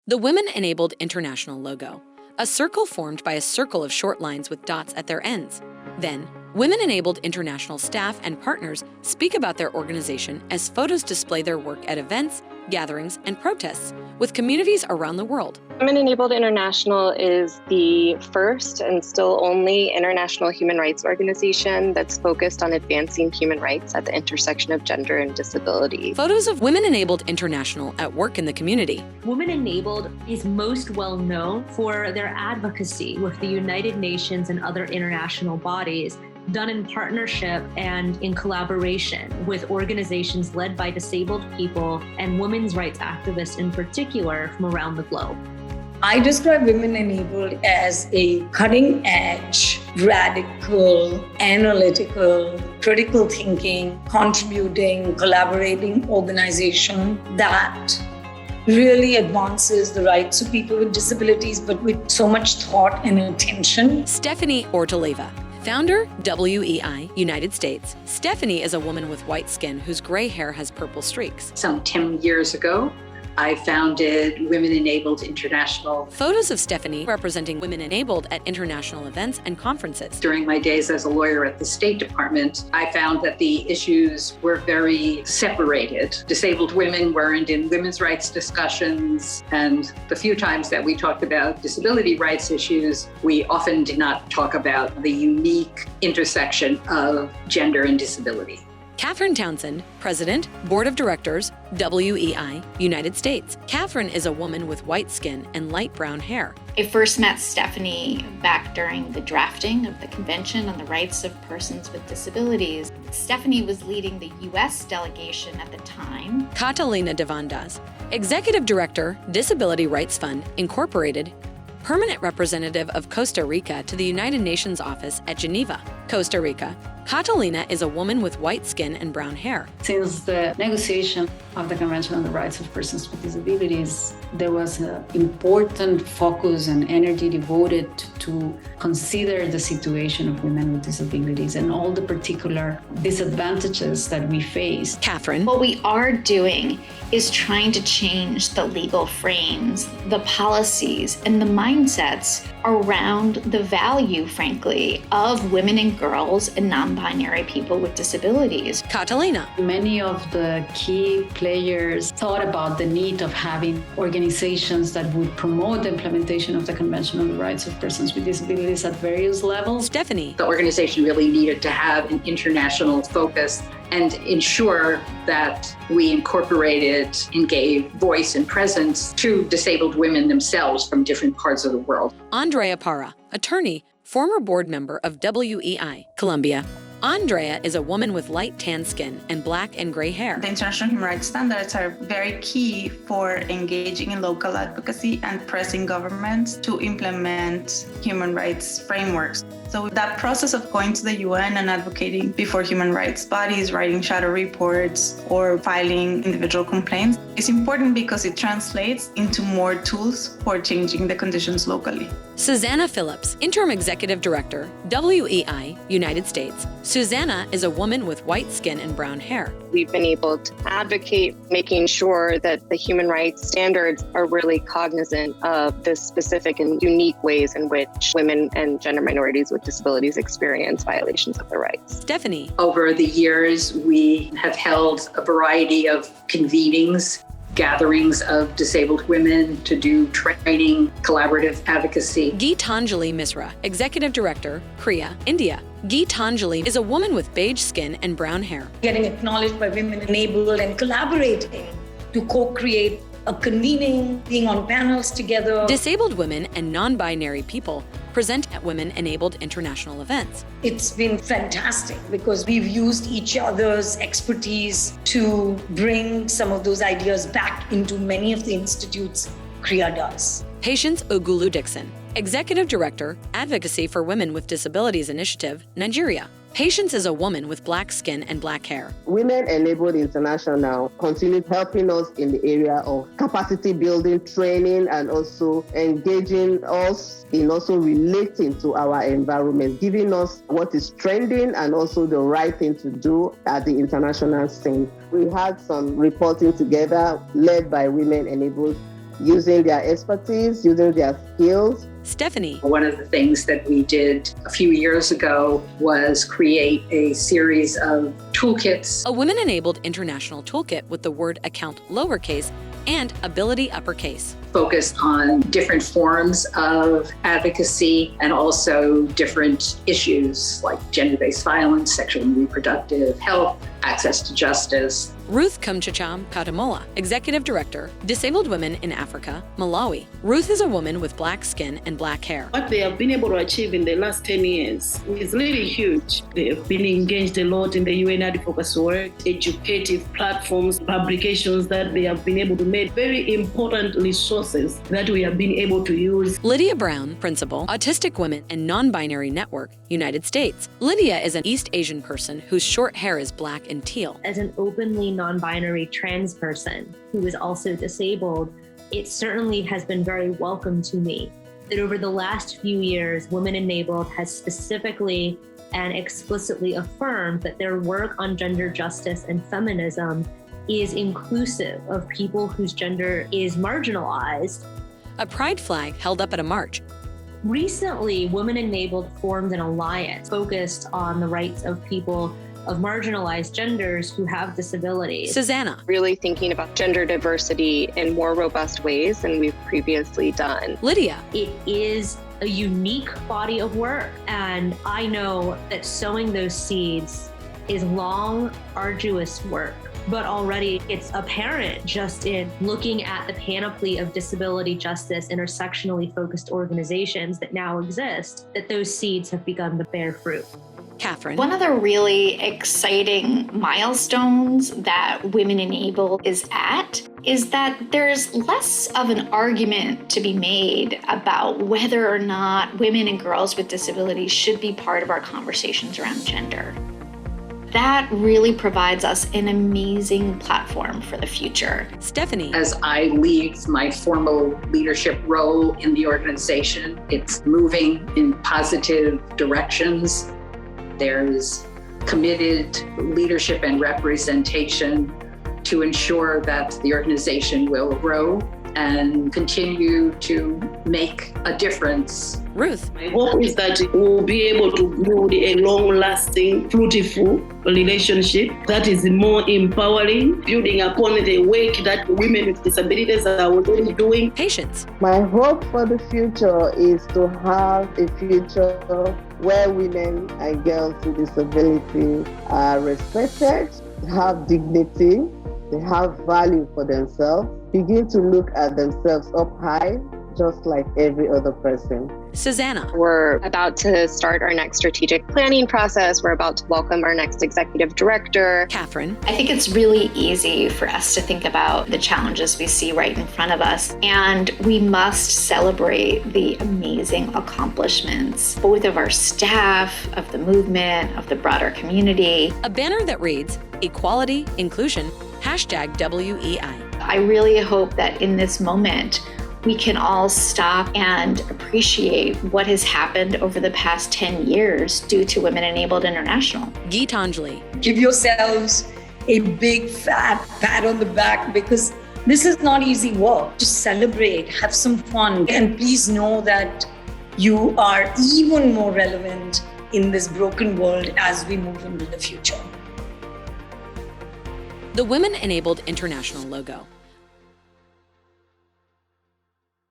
The Women Enabled International logo, a circle formed by a circle of short lines with dots at their ends. Then, Women Enabled International staff and partners speak about their organization as photos display their work at events, gatherings, and protests with communities around the world. Women Enabled International is the first and still only international human rights organization that's focused on advancing human rights at the intersection of gender and disability. Photos of Women Enabled International at work in the community. Women Enabled is most well known for their advocacy with the United Nations and other international bodies, done in partnership and in collaboration with organizations led by disabled people and women's rights activists in particular from around the globe. I describe Women Enabled as a cutting-edge, radical, analytical, critical thinking, contributing, collaborating organization that really advances the rights of people with disabilities, but with so much thought and attention. Stephanie Ortoleva, founder, WEI, United States. Stephanie is a woman with white skin whose gray hair has purple streaks. Some 10 years ago, I founded Women Enabled International. Photos of Stephanie representing Women Enabled at international events and conferences. During my days as a lawyer at the State Department, I found that the issues were very separated. Disabled women weren't in women's rights discussions, and the few times that we talked about disability rights issues, we often did not talk about the unique intersection of gender and disability. Catherine Townsend, President, Board of Directors, WEI, United States. Catherine is a woman with white skin and light brown hair. I first met Stephanie back during the drafting of the Convention on the Rights of Persons with Disabilities. Stephanie was leading the U.S. delegation at the time. Catalina Devandas, Executive Director, Disability Rights Fund, Incorporated, Permanent Representative of Costa Rica to the United Nations Office at Geneva, Costa Rica. Catalina is a woman with white skin and brown hair. Since the negotiation of the Convention on the Rights of Persons with Disabilities, there was an important focus and energy devoted to consider the situation of women with disabilities and all the particular disadvantages that we face. Catherine. What we are doing is trying to change the legal frames, the policies, and the mindsets around the value, frankly, of women and girls and non-binary people with disabilities. Catalina. Many of the key players thought about the need of having organizations that would promote the implementation of the Convention on the Rights of Persons with Disabilities at various levels. Stephanie. The organization really needed to have an international focus and ensure that we incorporated and gave voice and presence to disabled women themselves from different parts of the world. Andrea Parra, attorney, former board member of WEI, Colombia. Andrea is a woman with light tan skin and black and gray hair. The international human rights standards are very key for engaging in local advocacy and pressing governments to implement human rights frameworks. So that process of going to the UN and advocating before human rights bodies, writing shadow reports, or filing individual complaints is important because it translates into more tools for changing the conditions locally. Susanna Phillips, Interim Executive Director, WEI, United States. Susanna is a woman with white skin and brown hair. We've been able to advocate making sure that the human rights standards are really cognizant of the specific and unique ways in which women and gender minorities with disabilities experience violations of their rights. Stephanie. Over the years, we have held a variety of convenings, gatherings of disabled women to do training, collaborative advocacy. Geetanjali Misra, Executive Director, Kriya, India. Geetanjali is a woman with beige skin and brown hair. Getting acknowledged by Women Enabled and collaborating to co-create a convening, being on panels together. Disabled women and non-binary people present at Women Enabled International events. It's been fantastic because we've used each other's expertise to bring some of those ideas back into many of the institutes Kriya does. Patience Ogulu Dixon, Executive Director, Advocacy for Women with Disabilities Initiative, Nigeria. Patience is a woman with black skin and black hair. Women Enabled International continue helping us in the area of capacity building, training, and also engaging us in also relating to our environment, giving us what is trending and also the right thing to do at the international scene. We had some reporting together led by Women Enabled using their expertise, using their skills. Stephanie. One of the things that we did a few years ago was create a series of toolkits. A women-enabled international toolkit with the word account lowercase and ability uppercase. Focused on different forms of advocacy and also different issues like gender-based violence, sexual and reproductive health, access to justice. Ruth Kumchacham Katamola, Executive Director, Disabled Women in Africa, Malawi. Ruth is a woman with black skin and black hair. What they have been able to achieve in the last 10 years is really huge. They have been engaged a lot in the UN advocacy work, educative platforms, publications that they have been able to make, very important resources that we have been able to use. Lydia Brown, Principal, Autistic Women and Non-Binary Network, United States. Lydia is an East Asian person whose short hair is black and teal. As an openly non-binary trans person who is also disabled, it certainly has been very welcome to me that over the last few years, Women Enabled has specifically and explicitly affirmed that their work on gender justice and feminism is inclusive of people whose gender is marginalized. A pride flag held up at a march. Recently, Women Enabled formed an alliance focused on the rights of people of marginalized genders who have disabilities. Susanna. Really thinking about gender diversity in more robust ways than we've previously done. Lydia. It is a unique body of work, and I know that sowing those seeds is long, arduous work. But already it's apparent just in looking at the panoply of disability justice, intersectionally focused organizations that now exist, that those seeds have begun to bear fruit. Catherine. One of the really exciting milestones that Women Enable is at is that there's less of an argument to be made about whether or not women and girls with disabilities should be part of our conversations around gender. That really provides us an amazing platform for the future. Stephanie. As I leave my formal leadership role in the organization, it's moving in positive directions. There's committed leadership and representation to ensure that the organization will grow and continue to make a difference. Ruth. My hope is that we'll be able to build a long-lasting, fruitful relationship that is more empowering, building upon the work that women with disabilities are already doing. Patience. My hope for the future is to have a future where women and girls with disabilities are respected, have dignity, they have value for themselves, begin to look at themselves up high, just like every other person. Susanna. We're about to start our next strategic planning process. We're about to welcome our next executive director. Catherine. I think it's really easy for us to think about the challenges we see right in front of us, and we must celebrate the amazing accomplishments, both of our staff, of the movement, of the broader community. A banner that reads, Equality, Inclusion, #WEI. I really hope that in this moment, we can all stop and appreciate what has happened over the past 10 years due to Women Enabled International. Geetanjali. Give yourselves a big fat pat on the back because this is not easy work. Just celebrate, have some fun, and please know that you are even more relevant in this broken world as we move into the future. The Women Enabled International logo.